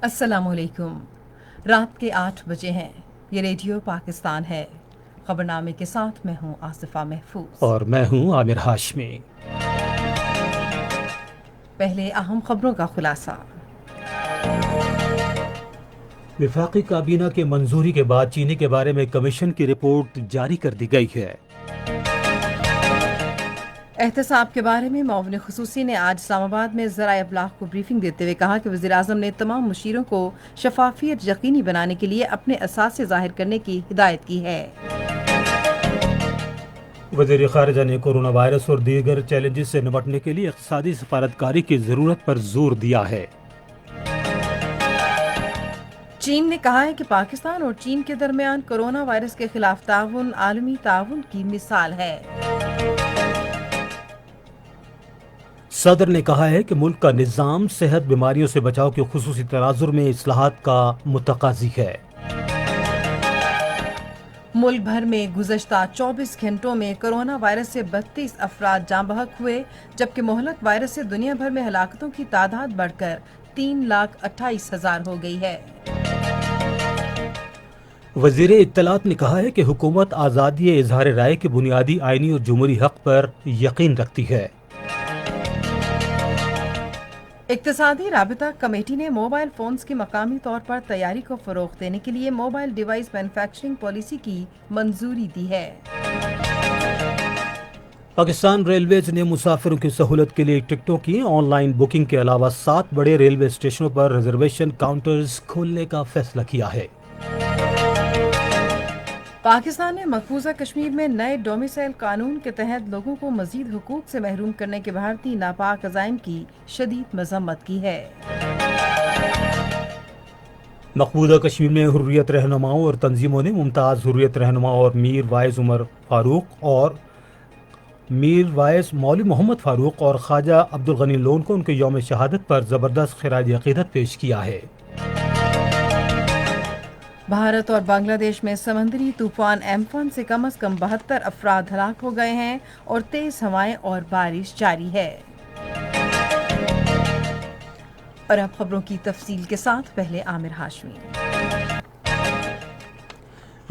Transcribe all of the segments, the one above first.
السلام علیکم۔ رات کے 8 بجے ہیں۔ یہ ریڈیو پاکستان ہے۔ خبرنامے کے ساتھ میں ہوں آصفہ محفوظ اور میں ہوں عامر ہاشمی۔ پہلے اہم خبروں کا خلاصہ۔ وفاقی کابینہ کی منظوری کے بعد چینی کے بارے میں کمیشن کی رپورٹ جاری کر دی گئی ہے۔ احتساب کے بارے میں معاون خصوصی نے آج اسلام آباد میں ذرائع ابلاغ کو بریفنگ دیتے ہوئے کہا کہ وزیراعظم نے تمام مشیروں کو شفافیت یقینی بنانے کے لیے اپنے اثاثے ظاہر کرنے کی ہدایت کی ہے۔ وزیر خارجہ نے کورونا وائرس اور دیگر چیلنجز سے نمٹنے کے لیے اقتصادی سفارتکاری کی ضرورت پر زور دیا ہے۔ چین نے کہا ہے کہ پاکستان اور چین کے درمیان کورونا وائرس کے خلاف تعاون عالمی تعاون کی مثال ہے۔ صدر نے کہا ہے کہ ملک کا نظام صحت بیماریوں سے بچاؤ کے خصوصی تناظر میں اصلاحات کا متقاضی ہے۔ ملک بھر میں گزشتہ 24 گھنٹوں میں کورونا وائرس سے 32 افراد جاں بحق ہوئے، جبکہ مہلک وائرس سے دنیا بھر میں ہلاکتوں کی تعداد بڑھ کر 3,28,000 ہو گئی ہے۔ وزیر اطلاعات نے کہا ہے کہ حکومت آزادی اظہار رائے کے بنیادی آئینی اور جمہوری حق پر یقین رکھتی ہے۔ اقتصادی رابطہ کمیٹی نے موبائل فونز کی مقامی طور پر تیاری کو فروغ دینے کے لیے موبائل ڈیوائس مینوفیکچرنگ پالیسی کی منظوری دی ہے۔ پاکستان ریلویز نے مسافروں کی سہولت کے لیے ٹکٹوں کی آن لائن بکنگ کے علاوہ 7 بڑے ریلوے اسٹیشنوں پر ریزرویشن کاؤنٹرز کھولنے کا فیصلہ کیا ہے۔ پاکستان نے مقبوضہ کشمیر میں نئے ڈومیسائل قانون کے تحت لوگوں کو مزید حقوق سے محروم کرنے کے بھارتی ناپاک عزائم کی شدید مذمت کی ہے۔ مقبوضہ کشمیر میں حریت رہنماؤں اور تنظیموں نے ممتاز حریت رہنما اور میر وائز عمر فاروق اور میر وائز مولوی محمد فاروق اور خواجہ عبدالغنی لون کو ان کے یوم شہادت پر زبردست خراج عقیدت پیش کیا ہے۔ بھارت اور بنگلہ دیش میں سمندری طوفان ایمفن سے کم از کم 72 افراد ہلاک ہو گئے ہیں اور تیز ہوائیں اور بارش جاری ہے۔ اور اب خبروں کی تفصیل کے ساتھ پہلے عامر ہاشمی۔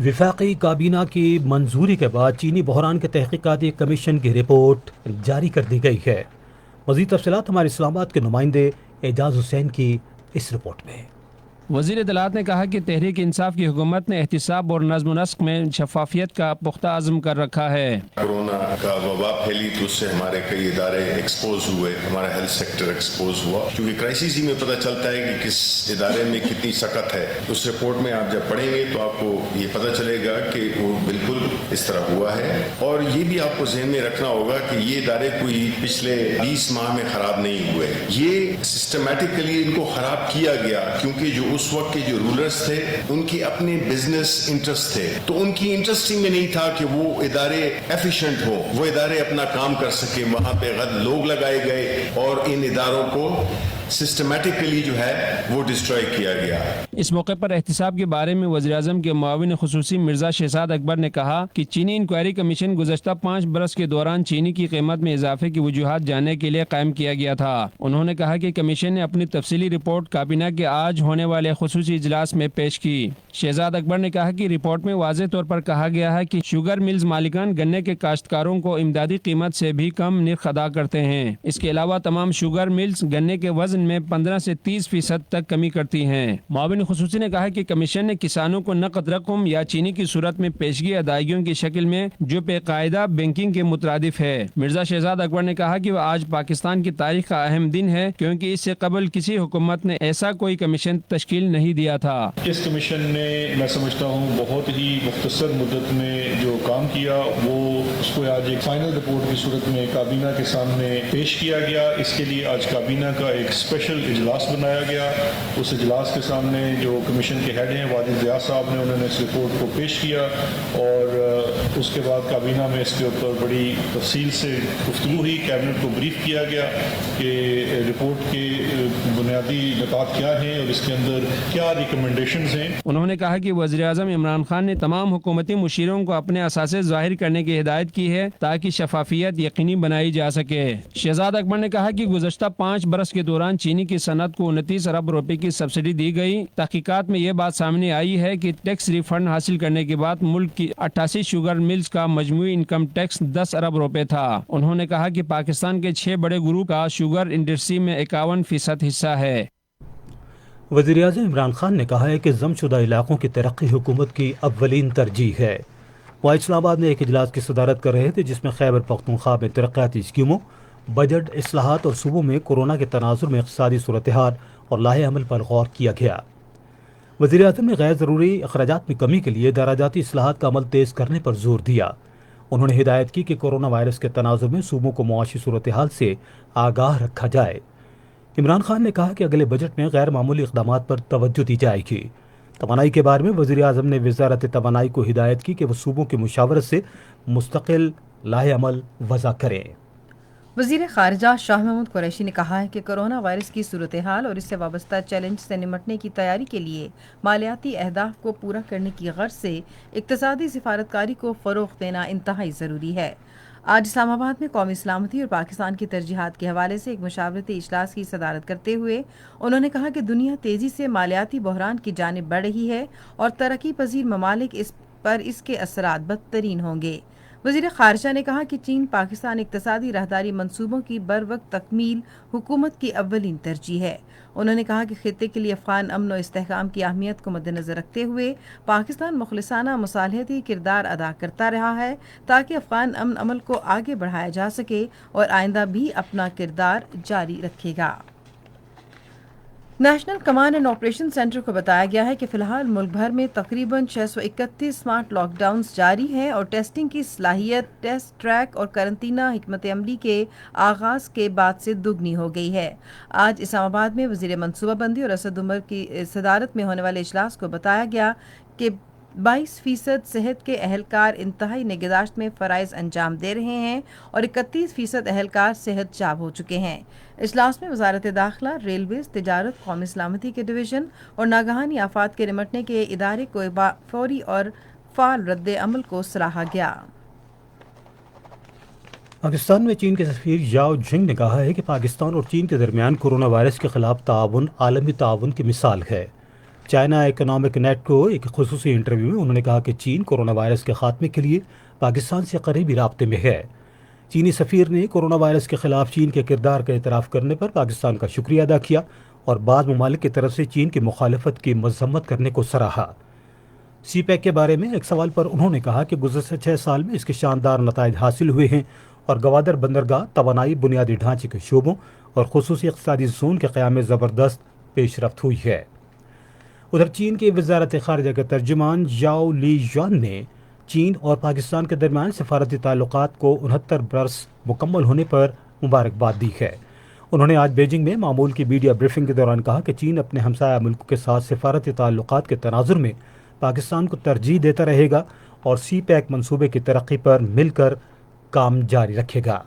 وفاقی کابینہ کی منظوری کے بعد چینی بحران کے تحقیقاتی کمیشن کی رپورٹ جاری کر دی گئی ہے۔ مزید تفصیلات ہمارے اسلام آباد کے نمائندے اعجاز حسین کی اس رپورٹ میں۔ وزیر اطلاعات نے کہا کہ تحریک انصاف کی حکومت نے احتساب اور نظم و نسق میں شفافیت کا پختہ عزم کر رکھا ہے۔ کورونا کا وبا پھیلی تو اس سے ہمارے کئی ادارے ایکسپوز ہوئے، ہمارا ہیلتھ سیکٹر ایکسپوز ہوا، کیونکہ کرائسس ہی میں پتہ چلتا ہے کہ کس ادارے میں کتنی سخت ہے۔ اس رپورٹ میں آپ جب پڑھیں گے تو آپ کو یہ پتہ چلے گا کہ وہ بالکل اس طرح ہوا ہے۔ اور یہ بھی آپ کو ذہن میں رکھنا ہوگا کہ یہ ادارے کوئی پچھلے 20 ماہ میں خراب نہیں ہوئے، یہ سسٹمیٹکلی ان کو خراب کیا گیا، کیونکہ جو اس وقت کے جو رولرز تھے ان کی اپنے بزنس انٹرسٹ تھے، تو ان کی انٹرسٹ میں نہیں تھا کہ وہ ادارے ایفیشنٹ ہو، وہ ادارے اپنا کام کر سکے۔ وہاں پہ غلط لوگ لگائے گئے اور ان اداروں کو سسٹمیٹکلی جو ہے وہ ڈسٹروائے کیا گیا۔ اس موقع پر احتساب کے بارے میں وزیراعظم کے معاون خصوصی مرزا شہزاد اکبر نے کہا کہ چینی انکوائری کمیشن گزشتہ 5 برس کے دوران چینی کی قیمت میں اضافے کی وجوہات جاننے کے لیے قائم کیا گیا تھا۔ انہوں نے کہا کہ کمیشن نے اپنی تفصیلی رپورٹ کابینہ کے آج ہونے والے خصوصی اجلاس میں پیش کی۔ شہزاد اکبر نے کہا کہ رپورٹ میں واضح طور پر کہا گیا ہے کہ شوگر ملز مالکان گنے کے کاشتکاروں کو امدادی قیمت سے بھی کم نرخ ادا کرتے ہیں۔ اس کے علاوہ تمام شوگر ملز گنے کے وزن میں 15 سے 30% تک کمی کرتی ہیں۔ معاون خصوصی نے کہا کہ کمیشن نے کسانوں کو نقد رقم یا چینی کی صورت میں پیشگی ادائیگیوں کی شکل میں جو بے قاعدہ بینکنگ کے مترادف ہے۔ مرزا شہزاد اکبر نے کہا کہ وہ آج پاکستان کی تاریخ کا اہم دن ہے، کیونکہ اس سے قبل کسی حکومت نے ایسا کوئی کمیشن تشکیل نہیں دیا تھا۔ اس کمیشن نے میں سمجھتا ہوں بہت ہی مختصر مدت میں جو کام کیا وہ اس کو آج ایک فائنل رپورٹ کی صورت میں کابینہ کے سامنے پیش کیا گیا۔ اس کے لیے آج کابینہ کا ایک اسپیشل اجلاس بنایا گیا۔ اس اجلاس کے سامنے جو کمیشن کے ہیڈ ہیں واجد ضیاء صاحب نے، انہوں نے اس رپورٹ کو پیش کیا اور اس کے بعد کابینہ میں اس کے اوپر بڑی تفصیل سے گفتگو ہوئی، کیبنٹ کو بریف کیا گیا کہ رپورٹ کے بنیادی نکات کیا ہیں اور اس کے اندر کیا ریکمنڈیشنز ہیں۔ انہوں نے کہا کہ وزیر اعظم عمران خان نے تمام حکومتی مشیروں کو اپنے اثاثے ظاہر کرنے کی ہدایت کی ہے تاکہ شفافیت یقینی بنائی جا سکے۔ شہزاد اکبر نے کہا کہ گزشتہ 5 برس کے دوران چینی کی صنعت کو 29 ارب روپے کی سبسڈی دی گئی۔ تحقیقات میں یہ بات سامنے آئی ہے کہ ٹیکس ریفنڈ حاصل کرنے کے بعد ملک کی 88 شوگر ملز کا مجموعی انکم ٹیکس 10 ارب روپے تھا۔ انہوں نے کہا کہ پاکستان کے 6 بڑے گروپ کا شوگر انڈسٹری میں 51% حصہ ہے۔ وزیر اعظم عمران خان نے کہا ہے کہ ضم شدہ علاقوں کی ترقی حکومت کی اولین ترجیح ہے۔ وہ اسلام آباد میں ایک اجلاس کی صدارت کر رہے تھے جس میں خیبر پختونخوا میں ترقیاتی اسکیموں، بجٹ اصلاحات اور صوبوں میں کورونا کے تناظر میں اقتصادی صورتحال اور لاہے عمل پر غور کیا گیا۔ وزیر اعظم نے غیر ضروری اخراجات میں کمی کے لیے ادارہ اصلاحات کا عمل تیز کرنے پر زور دیا۔ انہوں نے ہدایت کی کہ کورونا وائرس کے تناظر میں صوبوں کو معاشی صورتحال سے آگاہ رکھا جائے۔ عمران خان نے کہا کہ اگلے بجٹ میں غیر معمولی اقدامات پر توجہ دی جائے گی۔ توانائی کے بارے میں وزیر اعظم نے وزارت توانائی کو ہدایت کی کہ وہ صوبوں کی مشاورت سے مستقل لاہے عمل وضع کریں۔ وزیر خارجہ شاہ محمود قریشی نے کہا ہے کہ کورونا وائرس کی صورتحال اور اس سے وابستہ چیلنج سے نمٹنے کی تیاری کے لیے مالیاتی اہداف کو پورا کرنے کی غرض سے اقتصادی سفارتکاری کو فروغ دینا انتہائی ضروری ہے۔ آج اسلام آباد میں قومی سلامتی اور پاکستان کی ترجیحات کے حوالے سے ایک مشاورتی اجلاس کی صدارت کرتے ہوئے انہوں نے کہا کہ دنیا تیزی سے مالیاتی بحران کی جانب بڑھ رہی ہے اور ترقی پذیر ممالک اس کے اثرات بدترین ہوں گے۔ وزیر خارجہ نے کہا کہ چین پاکستان اقتصادی راہداری منصوبوں کی بروقت تکمیل حکومت کی اولین ترجیح ہے۔ انہوں نے کہا کہ خطے کے لیے افغان امن و استحکام کی اہمیت کو مد نظر رکھتے ہوئے پاکستان مخلصانہ مصالحتی کردار ادا کرتا رہا ہے تاکہ افغان امن عمل کو آگے بڑھایا جا سکے اور آئندہ بھی اپنا کردار جاری رکھے گا۔ National command and operation centre کو بتایا گیا ہے کہ فی الحال ملک بھر میں تقریباً 631 سمارٹ لاک ڈاؤنز جاری ہیں اور ٹیسٹنگ کی صلاحیت ٹیسٹ ٹریک اور قرنطینہ حکمت عملی کے آغاز کے بعد سے دگنی ہو گئی ہے۔ آج اسلام آباد میں وزیر منصوبہ بندی اور اسد عمر کی صدارت میں ہونے والے اجلاس کو بتایا گیا کہ 22% صحت کے اہلکار انتہائی نگہداشت میں فرائض انجام دے رہے ہیں اور 31% اہلکار صحت یاب ہو چکے ہیں۔ اجلاس میں وزارت داخلہ، ریلویز، تجارت، قومی سلامتی کے ڈویژن اور ناگہانی آفات کے نمٹنے کے ادارے کو فوری اور فعال رد عمل کو سراہا گیا۔ پاکستان میں چین کے سفیر یاؤ جھنگ نے کہا ہے کہ پاکستان اور چین کے درمیان کورونا وائرس کے خلاف تعاون عالمی تعاون کی مثال ہے۔ چائنا اکنامک نیٹ کو ایک خصوصی انٹرویو میں انہوں نے کہا کہ چین کورونا وائرس کے خاتمے کے لیے پاکستان سے قریبی رابطے میں ہے۔ چینی سفیر نے کورونا وائرس کے خلاف چین کے کردار کا اعتراف کرنے پر پاکستان کا شکریہ ادا کیا اور بعض ممالک کی طرف سے چین کی مخالفت کی مذمت کرنے کو سراہا۔ سی پیک کے بارے میں ایک سوال پر انہوں نے کہا کہ گزشتہ 6 سال میں اس کے شاندار نتائج حاصل ہوئے ہیں اور گوادر بندرگاہ، توانائی، بنیادی ڈھانچے کے شعبوں اور خصوصی اقتصادی زون کے قیام میں زبردست پیش رفت ہوئی ہے۔ ادھر چین کی وزارت خارجہ کے ترجمان یاؤ لی جوان نے چین اور پاکستان کے درمیان سفارتی تعلقات کو 69 برس مکمل ہونے پر مبارکباد دی ہے۔ انہوں نے آج بیجنگ میں معمول کی میڈیا بریفنگ کے دوران کہا کہ چین اپنے ہمسایہ ملکوں کے ساتھ سفارتی تعلقات کے تناظر میں پاکستان کو ترجیح دیتا رہے گا اور سی پیک منصوبے کی ترقی پر مل کر کام جاری رکھے گا۔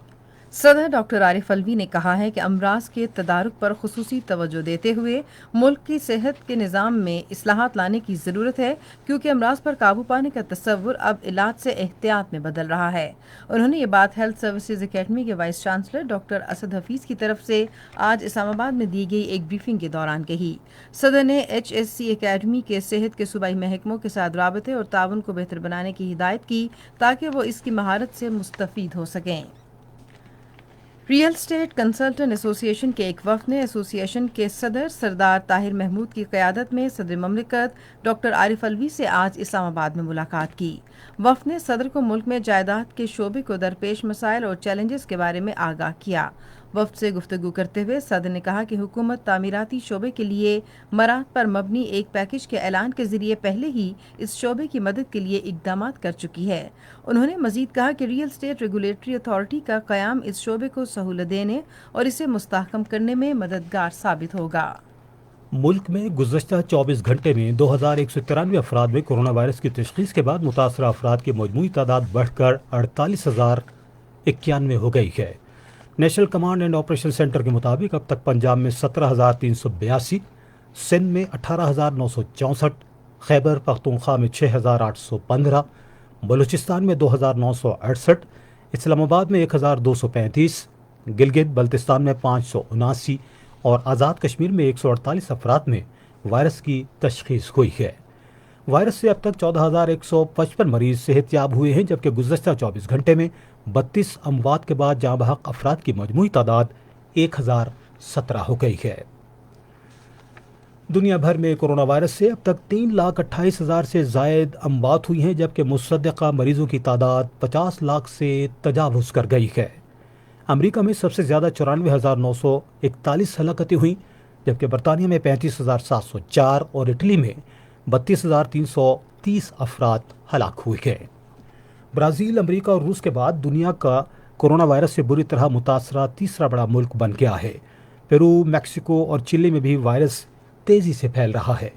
صدر ڈاکٹر عارف الوی نے کہا ہے کہ امراض کے تدارک پر خصوصی توجہ دیتے ہوئے ملک کی صحت کے نظام میں اصلاحات لانے کی ضرورت ہے کیونکہ امراض پر قابو پانے کا تصور اب علاج سے احتیاط میں بدل رہا ہے۔ انہوں نے یہ بات ہیلتھ سروسز اکیڈمی کے vice chancellor doctor Asad Hafeez کی طرف سے آج اسلام آباد میں دی گئی ایک بریفنگ کے دوران کہی۔ صدر نے HSC اکیڈمی کے صحت کے صوبائی محکموں کے ساتھ رابطے اور تعاون کو بہتر بنانے کی ہدایت کی تاکہ وہ اس کی مہارت سے مستفید ہو سکیں۔ ریئل اسٹیٹ کنسلٹنٹ ایسوسی ایشن کے ایک وفد نے ایسوسی ایشن کے صدر سردار طاہر محمود کی قیادت میں صدر مملکت ڈاکٹر عارف الوی سے آج اسلام آباد میں ملاقات کی۔ وفد نے صدر کو ملک میں جائیداد کے شعبے کو درپیش مسائل اور چیلنجز کے بارے میں آگاہ کیا۔ وفد سے گفتگو کرتے ہوئے صدر نے کہا کہ حکومت تعمیراتی شعبے کے لیے مراعات پر مبنی ایک پیکج کے اعلان کے ذریعے پہلے ہی اس شعبے کی مدد کے لیے اقدامات کر چکی ہے۔ انہوں نے مزید کہا کہ ریئل اسٹیٹ ریگولیٹری اتھارٹی کا قیام اس شعبے کو سہولت دینے اور اسے مستحکم کرنے میں مددگار ثابت ہوگا۔ ملک میں گزشتہ 24 گھنٹے میں 2193 افراد میں کورونا وائرس کی تشخیص کے بعد متاثرہ افراد کی مجموعی تعداد بڑھ کر 48,091 ہو گئی ہے۔ National command and operation centre کے مطابق اب تک پنجاب میں 17,382، سندھ میں 18,964، خیبر پختونخوا میں 6,815، بلوچستان میں 2,968، اسلام آباد میں 1,235، گلگت بلتستان میں 579 اور آزاد کشمیر میں 148 افراد میں وائرس کی تشخیص ہوئی ہے۔ وائرس سے اب تک 14,155 مریض صحت یاب ہوئے ہیں، جبکہ گزشتہ 24 گھنٹے میں 32 اموات کے بعد جاں بحق افراد کی مجموعی تعداد 1,017 ہو گئی ہے۔ دنیا بھر میں کورونا وائرس سے اب تک 3,28,000 سے زائد اموات ہوئی ہیں، جبکہ مصدقہ مریضوں کی تعداد 50 لاکھ سے تجاوز کر گئی ہے۔ امریکہ میں سب سے زیادہ 94,941 ہلاکتیں ہوئیں، جبکہ برطانیہ میں 35,704 اور اٹلی میں 32,330 افراد ہلاک ہوئے ہیں۔ برازیل، امریکہ اور روس کے بعد دنیا کا کورونا وائرس سے بری طرح متاثرہ تیسرا بڑا ملک بن گیا ہے۔ پیرو، میکسیکو اور چلی میں بھی وائرس تیزی سے پھیل رہا ہے۔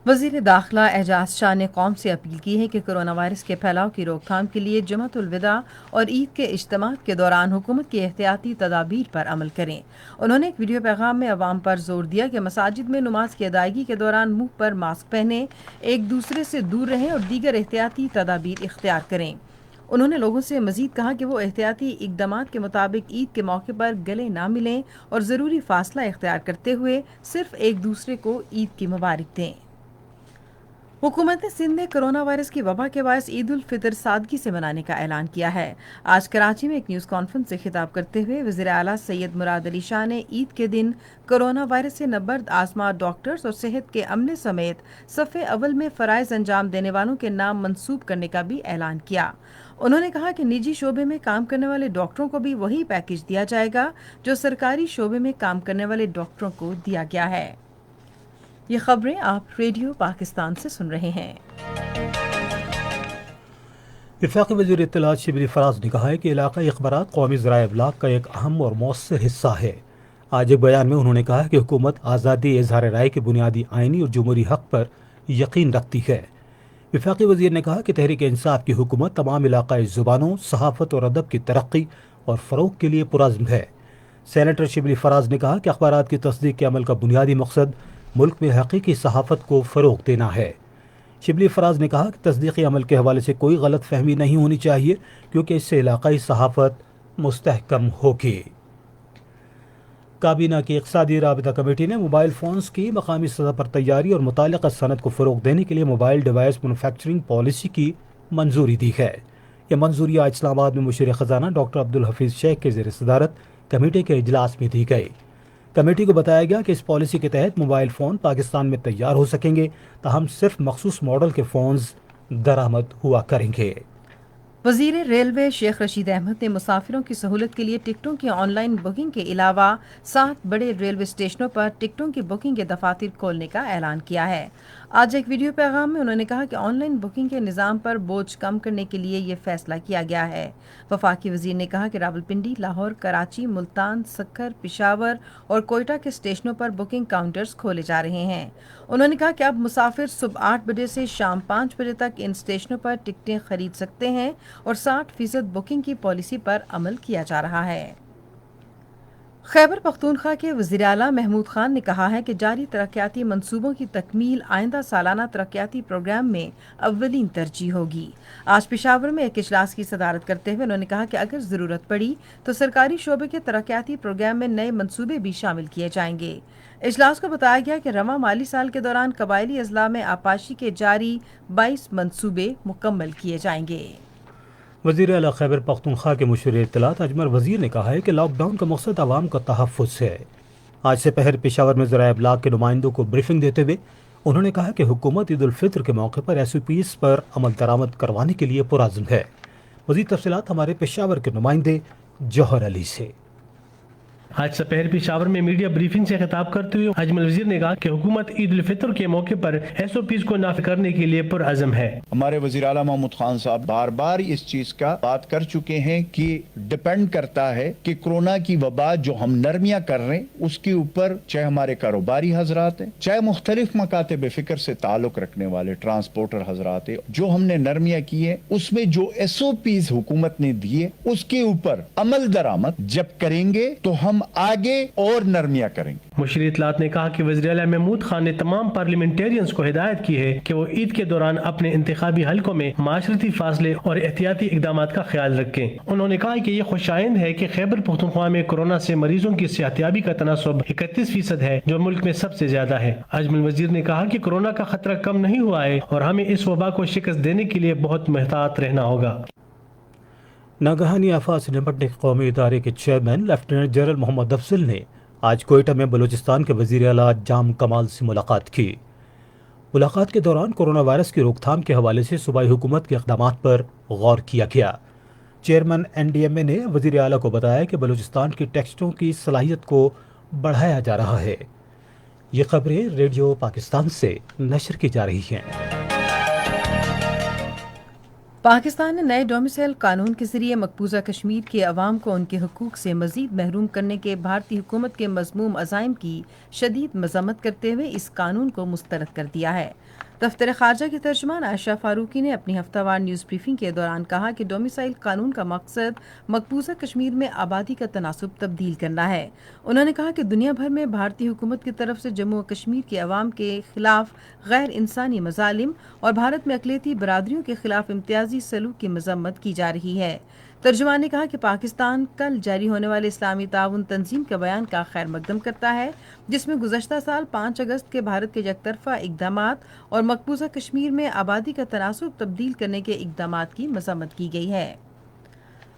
وزیر داخلہ اعجاز شاہ نے قوم سے اپیل کی ہے کہ کورونا وائرس کے پھیلاؤ کی روک تھام کے لیے جمعۃ الوداع اور عید کے اجتماعات کے دوران حکومت کی احتیاطی تدابیر پر عمل کریں۔ انہوں نے ایک ویڈیو پیغام میں عوام پر زور دیا کہ مساجد میں نماز کی ادائیگی کے دوران منہ پر ماسک پہنیں، ایک دوسرے سے دور رہیں اور دیگر احتیاطی تدابیر اختیار کریں۔ انہوں نے لوگوں سے مزید کہا کہ وہ احتیاطی اقدامات کے مطابق عید کے موقع پر گلے نہ ملیں اور ضروری فاصلہ اختیار کرتے ہوئے صرف ایک دوسرے کو عید کی مبارک دیں۔ حکومت سندھ نے کرونا وائرس کی وبا کے باعث عید الفطر سادگی سے منانے کا اعلان کیا ہے۔ آج کراچی میں ایک نیوز کانفرنس سے خطاب کرتے ہوئے وزیر اعلیٰ سید مراد علی شاہ نے عید کے دن کرونا وائرس سے نبرد آزما ڈاکٹرز اور صحت کے عملے سمیت صف اول میں فرائض انجام دینے والوں کے نام منسوب کرنے کا بھی اعلان کیا۔ انہوں نے کہا کہ نجی شعبے میں کام کرنے والے ڈاکٹروں کو بھی وہی پیکج دیا جائے گا جو سرکاری شعبے میں کام کرنے والے ڈاکٹروں کو دیا گیا ہے۔ یہ خبریں آپ ریڈیو پاکستان سے سن رہے ہیں۔ وفاقی وزیر اطلاعات شبلی فراز نے کہا ہے کہ علاقائی اخبارات قومی ذرائع ابلاغ کا ایک اہم اور مؤثر حصہ ہے۔ آج ایک بیان میں انہوں نے کہا کہ حکومت آزادی اظہار رائے کے بنیادی آئینی اور جمہوری حق پر یقین رکھتی ہے۔ وفاقی وزیر نے کہا کہ تحریک انصاف کی حکومت تمام علاقائی زبانوں، صحافت اور ادب کی ترقی اور فروغ کے لیے پرعزم ہے۔ سینیٹر شبلی فراز نے کہا کہ اخبارات کی تصدیق کے عمل کا بنیادی مقصد ملک میں حقیقی صحافت کو فروغ دینا ہے۔ شبلی فراز نے کہا کہ تصدیقی عمل کے حوالے سے کوئی غلط فہمی نہیں ہونی چاہیے، کیونکہ اس سے علاقائی صحافت مستحکم ہوگی۔ کابینہ کی اقتصادی رابطہ کمیٹی نے موبائل فونز کی مقامی سطح پر تیاری اور متعلقہ صنعت کو فروغ دینے کے لیے موبائل ڈیوائس مینوفیکچرنگ پالیسی کی منظوری دی ہے۔ یہ منظوری آج اسلام آباد میں مشیر خزانہ ڈاکٹر عبدالحفیظ شیخ کے زیر صدارت کمیٹی کے اجلاس میں دی گئی۔ کمیٹی کو بتایا گیا کہ اس پالیسی کے تحت موبائل فون پاکستان میں تیار ہو سکیں گے، تاہم صرف مخصوص ماڈل کے فونز درآمد ہوا کریں گے۔ وزیر ریلوے شیخ رشید احمد نے مسافروں کی سہولت کے لیے ٹکٹوں کی آن لائن بکنگ کے علاوہ 7 بڑے ریلوے اسٹیشنوں پر ٹکٹوں کی بکنگ کے دفاتر کھولنے کا اعلان کیا ہے۔ آج ایک ویڈیو پیغام میں انہوں نے کہا کہ آن لائن بکنگ کے نظام پر بوجھ کم کرنے کے لیے یہ فیصلہ کیا گیا ہے۔ وفاقی وزیر نے کہا کہ راولپنڈی، لاہور، کراچی، ملتان، سکھر، پشاور اور کوئٹہ کے اسٹیشنوں پر بکنگ کاؤنٹرز کھولے جا رہے ہیں۔ انہوں نے کہا کہ اب مسافر صبح 8 بجے سے شام 5 بجے تک ان اسٹیشنوں پر ٹکٹیں خرید سکتے ہیں اور 60% بکنگ کی پالیسی پر عمل کیا جا رہا ہے۔ خیبر پختونخوا کے وزیر اعلیٰ محمود خان نے کہا ہے کہ جاری ترقیاتی منصوبوں کی تکمیل آئندہ سالانہ ترقیاتی پروگرام میں اولین ترجیح ہوگی۔ آج پشاور میں ایک اجلاس کی صدارت کرتے ہوئے انہوں نے کہا کہ اگر ضرورت پڑی تو سرکاری شعبے کے ترقیاتی پروگرام میں نئے منصوبے بھی شامل کیے جائیں گے۔ اجلاس کو بتایا گیا کہ رواں مالی سال کے دوران قبائلی اضلاع میں آبپاشی کے جاری 22 منصوبے مکمل کیے جائیں گے۔ وزیر اعلیٰ خیبر پختونخوا کے مشیر اطلاعات اجمل وزیر نے کہا ہے کہ لاک ڈاؤن کا مقصد عوام کا تحفظ ہے۔ آج سے پہر پشاور میں ذرائع ابلاغ کے نمائندوں کو بریفنگ دیتے ہوئے انہوں نے کہا کہ حکومت عید الفطر کے موقع پر SOPs پر عمل درآمد کروانے کے لیے پرعزم ہے۔ مزید تفصیلات ہمارے پشاور کے نمائندے جوہر علی سے۔ آج سپہر پشاور میں میڈیا بریفنگ سے خطاب کرتے ہوئے اجمل وزیر نے کہا کہ حکومت عید الفطر کے موقع پر SOPs کو نافذ کرنے کے لیے پرعزم ہے۔ ہمارے وزیر اعلیٰ محمود خان صاحب بار بار اس چیز کا بات کر چکے ہیں کہ ڈپینڈ کرتا ہے کہ کورونا کی وبا جو ہم نرمیاں کر رہے ہیں اس کے اوپر، چاہے ہمارے کاروباری حضرات ہیں، چاہے مختلف مکاتب فکر سے تعلق رکھنے والے ٹرانسپورٹر حضرات ہیں، جو ہم نے نرمیاں کی ہیں اس میں جو SOPs حکومت نے دیے اس کے اوپر عمل درآمد جب کریں گے تو ہم آگے اور نرمیاں کریں گے۔ مشیر اطلاعات نے کہا کہ وزیر اعلیٰ محمود خان نے تمام پارلیمنٹیرینز کو ہدایت کی ہے کہ وہ عید کے دوران اپنے انتخابی حلقوں میں معاشرتی فاصلے اور احتیاطی اقدامات کا خیال رکھیں۔ انہوں نے کہا کہ یہ خوش آئند ہے کہ خیبر پختونخوا میں کورونا سے مریضوں کی صحتیابی کا تناسب 31% ہے، جو ملک میں سب سے زیادہ ہے۔ اجمل وزیر نے کہا کہ کورونا کا خطرہ کم نہیں ہوا ہے اور ہمیں اس وبا کو شکست دینے کے لیے بہت محتاط رہنا ہوگا۔ ناگہانی آفات سے نمٹنے کے قومی ادارے کے چیئرمین لیفٹیننٹ جنرل محمد افضل نے آج کوئٹہ میں بلوچستان کے وزیر اعلیٰ جام کمال سے ملاقات کی۔ ملاقات کے دوران کورونا وائرس کی روک تھام کے حوالے سے صوبائی حکومت کے اقدامات پر غور کیا گیا۔ چیئرمین NDMA نے وزیر اعلیٰ کو بتایا کہ بلوچستان کی ٹیسٹوں کی صلاحیت کو بڑھایا جا رہا ہے۔ یہ خبریں ریڈیو پاکستان سے نشر کی جا رہی ہیں۔ پاکستان نے نئے ڈومیسائل قانون کے ذریعے مقبوضہ کشمیر کے عوام کو ان کے حقوق سے مزید محروم کرنے کے بھارتی حکومت کے مذموم عزائم کی شدید مذمت کرتے ہوئے اس قانون کو مسترد کر دیا ہے۔ دفتر خارجہ کے ترجمان عائشہ فاروقی نے اپنی ہفتہ وار نیوز بریفنگ کے دوران کہا کہ ڈومیسائل قانون کا مقصد مقبوضہ کشمیر میں آبادی کا تناسب تبدیل کرنا ہے۔ انہوں نے کہا کہ دنیا بھر میں بھارتی حکومت کی طرف سے جموں و کشمیر کے عوام کے خلاف غیر انسانی مظالم اور بھارت میں اقلیتی برادریوں کے خلاف امتیازی سلوک کی مذمت کی جا رہی ہے۔ ترجمان نے کہا کہ پاکستان کل جاری ہونے والے اسلامی تعاون تنظیم کے بیان کا خیر مقدم کرتا ہے، جس میں گزشتہ سال 5 اگست کے بھارت کے یک طرفہ اقدامات اور مقبوضہ کشمیر میں آبادی کا تناسب تبدیل کرنے کے اقدامات کی مذمت کی گئی ہے۔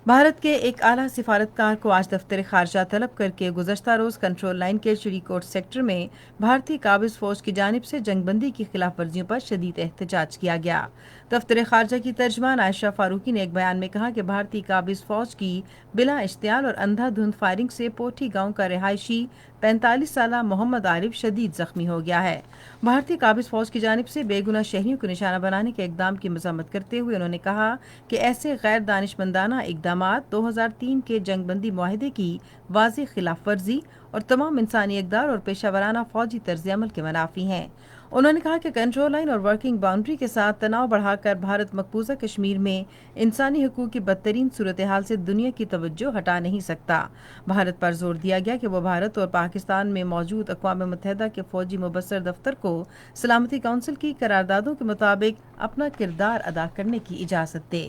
بھارت کے ایک اعلیٰ سفارتکار کو آج دفتر خارجہ طلب کر کے گزشتہ روز کنٹرول لائن کے چڑی کوٹ سیکٹر میں بھارتی قابض فوج کی جانب سے جنگ بندی کی خلاف ورزیوں پر شدید احتجاج کیا گیا۔ دفتر خارجہ کی ترجمان عائشہ فاروقی نے ایک بیان میں کہا کہ بھارتی قابض فوج کی بلا اشتعال اور اندھا دھند فائرنگ سے پوٹھی گاؤں کا رہائشی 45 سالہ محمد عارف شدید زخمی ہو گیا ہے۔ بھارتی قابض فوج کی جانب سے بے گناہ شہریوں کو نشانہ بنانے کے اقدام کی مذمت کرتے ہوئے انہوں نے کہا کہ ایسے غیر دانشمندانہ اقدامات 2003 کے جنگ بندی معاہدے کی واضح خلاف ورزی اور تمام انسانی اقدار اور پیشہ ورانہ فوجی طرز عمل کے منافی ہیں۔ انہوں نے کہا کہ کنٹرول لائن اور ورکنگ باؤنڈری کے ساتھ تناؤ بڑھا کر بھارت مقبوضہ کشمیر میں انسانی حقوق کی بدترین صورتحال سے دنیا کی توجہ ہٹا نہیں سکتا۔ بھارت پر زور دیا گیا کہ وہ بھارت اور پاکستان میں موجود اقوام متحدہ کے فوجی مبصر دفتر کو سلامتی کونسل کی قراردادوں کے مطابق اپنا کردار ادا کرنے کی اجازت دے۔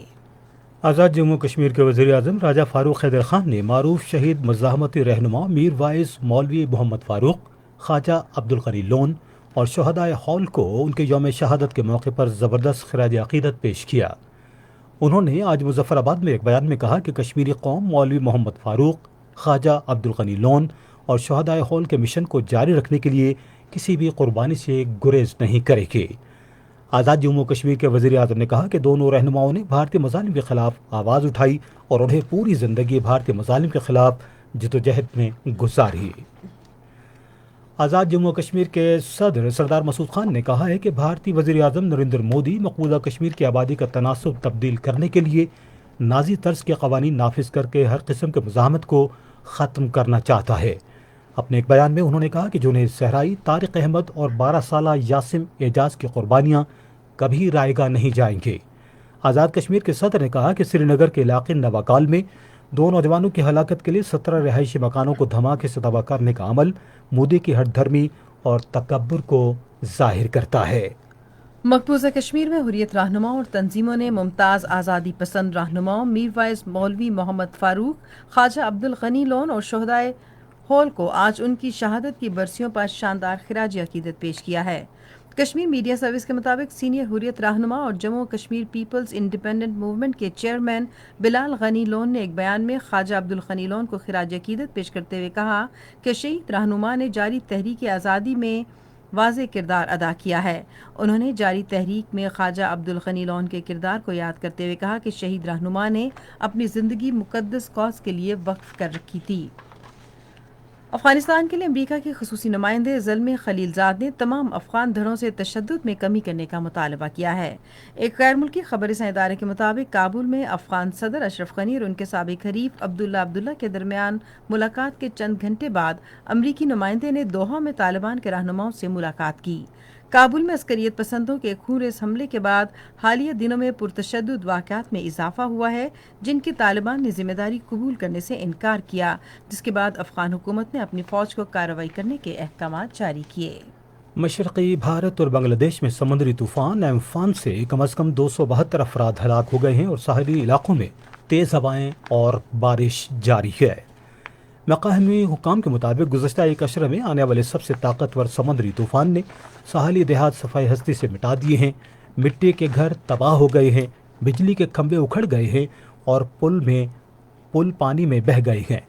آزاد جموں کشمیر کے وزیر اعظم راجہ فاروق حیدر خان نے معروف شہید مزاحمتی رہنما میر وائز مولوی محمد فاروق، خواجہ عبدالغنی لون اور شہدائے ہال کو ان کے یوم شہادت کے موقع پر زبردست خراج عقیدت پیش کیا۔ انہوں نے آج مظفر آباد میں ایک بیان میں کہا کہ کشمیری قوم مولوی محمد فاروق، خواجہ عبدالغنی لون اور شہدائے ہال کے مشن کو جاری رکھنے کے لیے کسی بھی قربانی سے گریز نہیں کرے گی۔ آزاد جموں کشمیر کے وزیر اعظم نے کہا کہ دونوں رہنماؤں نے بھارتی مظالم کے خلاف آواز اٹھائی اور انہیں پوری زندگی بھارتی مظالم کے خلاف جدوجہد میں گزاری۔ آزاد جموں کشمیر کے صدر سردار مسعود خان نے کہا ہے کہ بھارتی وزیر اعظم نریندر مودی مقبوضہ کشمیر کی آبادی کا تناسب تبدیل کرنے کے لیے نازی طرز کے قوانین نافذ کر کے ہر قسم کے مزاحمت کو ختم کرنا چاہتا ہے۔ اپنے ایک بیان میں انہوں نے کہا کہ جنید صحرائی، طارق احمد اور 12 سالہ یاسم اعجاز کی قربانیاں کبھی رائیگاں نہیں جائیں گے۔ آزاد کشمیر کے صدر نے کہا کہ سری نگر کے علاقے نواکال میں 2 نوجوانوں کی ہلاکت کے لیے 17 رہائشی مکانوں کو دھماکے سے تباہ کرنے کا عمل مودی کی ہٹ دھرمی اور تکبر کو ظاہر کرتا ہے۔ مقبوضہ کشمیر میں حریت رہنماؤں اور تنظیموں نے ممتاز آزادی پسند رہنماؤں میر وائز مولوی محمد فاروق، خواجہ عبدالغنی لون اور شہدائے ہال کو آج ان کی شہادت کی برسیوں پر شاندار خراج عقیدت پیش کیا ہے۔ کشمیر میڈیا سروس کے مطابق سینئر حریت رہنما اور Jammu Kashmir peoples independent movement کے چیئرمین بلال غنی لون نے ایک بیان میں خواجہ عبدالغنی لون کو خراج عقیدت پیش کرتے ہوئے کہا کہ شہید رہنما نے جاری تحریک آزادی میں واضح کردار ادا کیا ہے۔ انہوں نے جاری تحریک میں خواجہ عبدالغنی لون کے کردار کو یاد کرتے ہوئے کہا کہ شہید رہنما نے اپنی زندگی مقدس کاز کے لیے وقف کر رکھی تھی۔ افغانستان کے لیے امریکہ کے خصوصی نمائندے زلمے خلیلزاد نے تمام افغان دھڑوں سے تشدد میں کمی کرنے کا مطالبہ کیا ہے۔ ایک غیر ملکی خبر رساں ادارے کے مطابق کابل میں افغان صدر اشرف غنی اور ان کے سابق حریف عبداللہ کے درمیان ملاقات کے چند گھنٹے بعد امریکی نمائندے نے دوحہ میں طالبان کے رہنماؤں سے ملاقات کی۔ کابل میں عسکریت پسندوں کے خونریز حملے کے بعد حالیہ دنوں میں پرتشدد واقعات میں اضافہ ہوا ہے، جن کی طالبان نے ذمہ داری قبول کرنے سے انکار کیا، جس کے بعد افغان حکومت نے اپنی فوج کو کارروائی کرنے کے احکامات جاری کیے۔ مشرقی بھارت اور بنگلہ دیش میں سمندری طوفان ایمفان سے کم از کم 272 افراد ہلاک ہو گئے ہیں اور ساحلی علاقوں میں تیز ہوائیں اور بارش جاری ہے۔ مقامی حکام کے مطابق گزشتہ ایک اشرہ میں آنے والے سب سے طاقتور سمندری طوفان نے ساحلی دیہات صفائی ہستی سے مٹا دیے ہیں، مٹی کے گھر تباہ ہو گئے ہیں، بجلی کے کھمبے اکھڑ گئے ہیں اور پل پانی میں بہہ گئے ہیں۔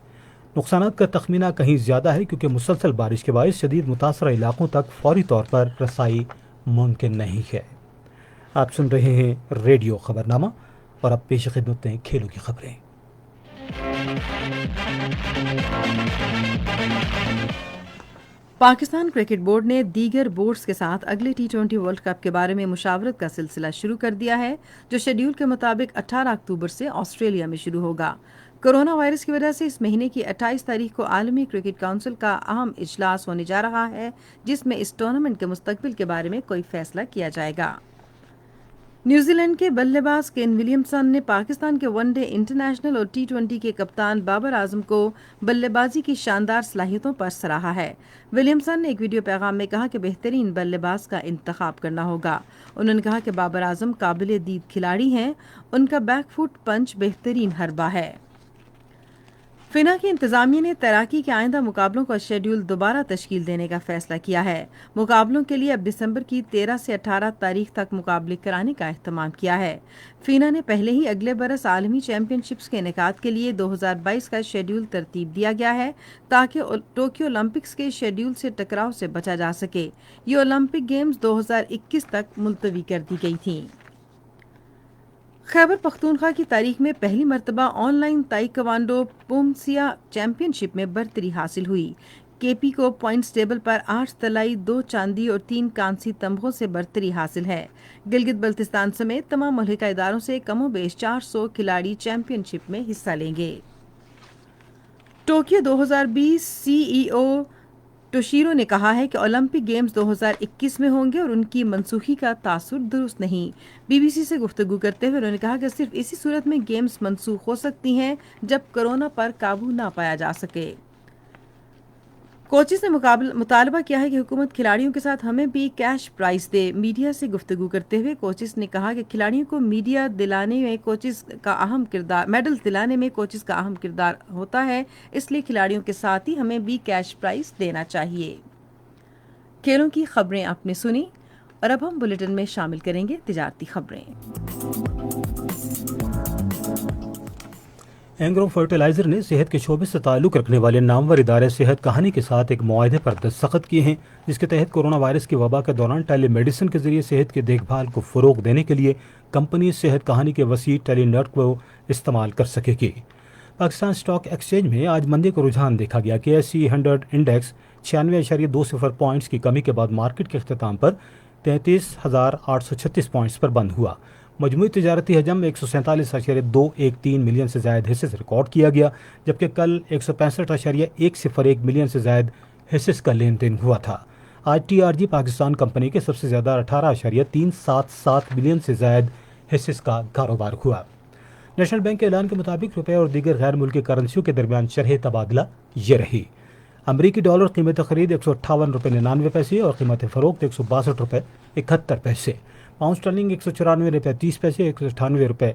نقصانات کا تخمینہ کہیں زیادہ ہے کیونکہ مسلسل بارش کے باعث شدید متاثرہ علاقوں تک فوری طور پر رسائی ممکن نہیں ہے۔ آپ سن رہے ہیں ریڈیو خبرنامہ اور اب پیش خدمت ہیں کھیلوں کی خبریں۔ پاکستان کرکٹ بورڈ نے دیگر بورڈز کے ساتھ اگلے T20 ورلڈ کپ کے بارے میں مشاورت کا سلسلہ شروع کر دیا ہے، جو شیڈول کے مطابق 18 اکتوبر سے آسٹریلیا میں شروع ہوگا۔ کورونا وائرس کی وجہ سے اس مہینے کی 28 تاریخ کو عالمی کرکٹ کونسل کا اہم اجلاس ہونے جا رہا ہے، جس میں اس ٹورنامنٹ کے مستقبل کے بارے میں کوئی فیصلہ کیا جائے گا۔ نیوزی لینڈ کے بلے باز کین ولیمسن نے پاکستان کے ون ڈے انٹرنیشنل اور T20 کے کپتان بابر اعظم کو بلے بازی کی شاندار صلاحیتوں پر سراہا ہے۔ ولیمسن نے ایک ویڈیو پیغام میں کہا کہ بہترین بلے باز کا انتخاب کرنا ہوگا۔ انہوں نے کہا کہ بابر اعظم قابل دید کھلاڑی ہیں، ان کا بیک فٹ پنچ بہترین حربہ ہے۔ فنا کی انتظامیہ نے تیراکی کے آئندہ مقابلوں کا شیڈول دوبارہ تشکیل دینے کا فیصلہ کیا ہے۔ مقابلوں کے لیے اب دسمبر کی 13 سے 18 تاریخ تک مقابلے کرانے کا اہتمام کیا ہے۔ فینا نے پہلے ہی اگلے برس عالمی چیمپئن شپس کے انعقاد کے لیے 2022 کا شیڈول ترتیب دیا گیا ہے تاکہ ٹوکیو اولمپکس کے شیڈول سے ٹکراؤ سے بچا جا سکے۔ یہ اولمپک گیمز 2021 تک ملتوی کر دی گئی تھیں۔ خیبر پختونخوا کی تاریخ میں پہلی مرتبہ آن لائن تائیکوانڈو پومسیا چیمپئن شپ میں برتری حاصل ہوئی۔ کے پی کو پوائنٹس ٹیبل پر 8 طلائی، 2 چاندی اور 3 کانسی تمغوں سے برتری حاصل ہے۔ گلگت بلتستان سمیت تمام ملحقہ اداروں سے کم و بیش 400 کھلاڑی چیمپئن شپ میں حصہ لیں گے۔ ٹوکیو 2020 سی ای او توشیرو نے کہا ہے کہ اولمپک گیمز 2021 میں ہوں گے اور ان کی منسوخی کا تاثر درست نہیں۔ بی بی سی سے گفتگو کرتے ہوئے انہوں نے کہا کہ صرف اسی صورت میں گیمز منسوخ ہو سکتی ہیں جب کورونا پر قابو نہ پایا جا سکے۔ کوچز نے مطالبہ کیا ہے کہ حکومت کھلاڑیوں کے ساتھ ہمیں بھی کیش پرائز دے۔ میڈیا سے گفتگو کرتے ہوئے کوچز نے کہا کہ کھلاڑیوں کو میڈل دلانے میں کوچز کا اہم کردار ہوتا ہے، اس لیے کھلاڑیوں کے ساتھ ہی ہمیں بھی کیش پرائز دینا چاہیے۔ کھیلوں کی خبریں آپ نے سنی اور اب ہم بلیٹن میں شامل کریں گے تجارتی خبریں۔ اینگرو فرٹیلائزر نے صحت کے شعبے سے تعلق رکھنے والے نامور ادارے صحت کہانی کے ساتھ ایک معاہدے پر دستخط کیے ہیں، جس کے تحت کورونا وائرس کی وبا کے دوران ٹیلی میڈیسن کے ذریعے صحت کی دیکھ بھال کو فروغ دینے کے لیے کمپنی صحت کہانی کے وسیع ٹیلی نیٹ کو استعمال کر سکے گی۔ پاکستان اسٹاک ایکسچینج میں آج مندی کا رجحان دیکھا گیا کہ ایس&پی 100 انڈیکس 96.20 پوائنٹس کی کمی کے بعد مارکیٹ کے اختتام پر 33,836 پوائنٹس پر بند ہوا۔ مجموعی تجارتی حجم 147.213 ملین سے زائد حصے سے ریکارڈ کیا گیا، جبکہ کل 165.101 ملین سے زائد حصے کا لین دین ہوا تھا۔ آج T R G Pakistan company کے سب سے زیادہ 18.377 ملین سے زائد حصے کا کاروبار ہوا۔ نیشنل بینک کے اعلان کے مطابق روپے اور دیگر غیر ملکی کرنسیوں کے درمیان شرح تبادلہ یہ رہی۔ امریکی ڈالر قیمت خرید 158.99 روپے اور قیمت فروخت 162.71 روپے۔ پاؤنڈ اسٹرلنگ 194.30 روپے، 198.61 روپے،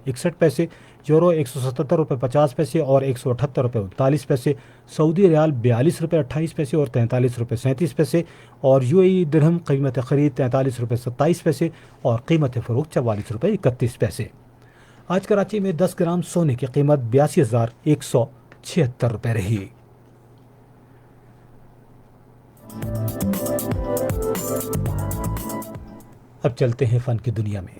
یورو 177.50 اور 178.39، سعودی ریال 42.28 اور 43.37 اور یو اے ای درہم قیمت خرید 43.27 اور قیمت فروخت 44.31۔ آج کراچی میں 10 گرام سونے کی قیمت 82,176 روپے رہی۔ اب چلتے ہیں فن کی دنیا میں۔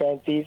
35,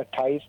28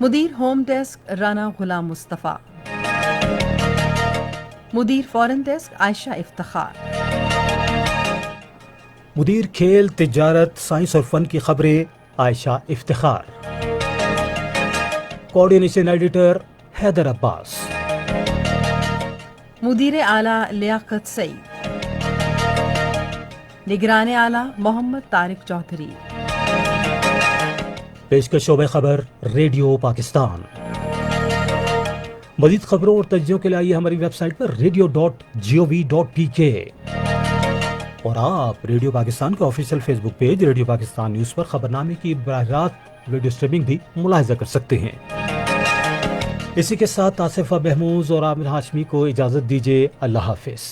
مدیر ہوم ڈیسک رانا غلام مصطفیٰ، مدیر فورن ڈیسک عائشہ افتخار، مدیر کھیل تجارت سائنس اور فن کی خبریں عائشہ افتخار، کوارڈینیشن ایڈیٹر حیدر عباس، مدیر اعلیٰ لیاقت سعید، نگران اعلیٰ محمد طارق چودھری، پیشکش شعبہ خبر ریڈیو پاکستان۔ مزید خبروں اور تجزیوں کے لیے آئیے ہماری ویب سائٹ پر radio.gov.pk، اور آپ ریڈیو پاکستان کے آفیشیل فیس بک پیج ریڈیو پاکستان نیوز پر خبرنامے کی براہ راست ویڈیو اسٹریمنگ بھی ملاحظہ کر سکتے ہیں۔ اسی کے ساتھ آصفہ محمود اور عامر ہاشمی کو اجازت دیجیے، اللہ حافظ۔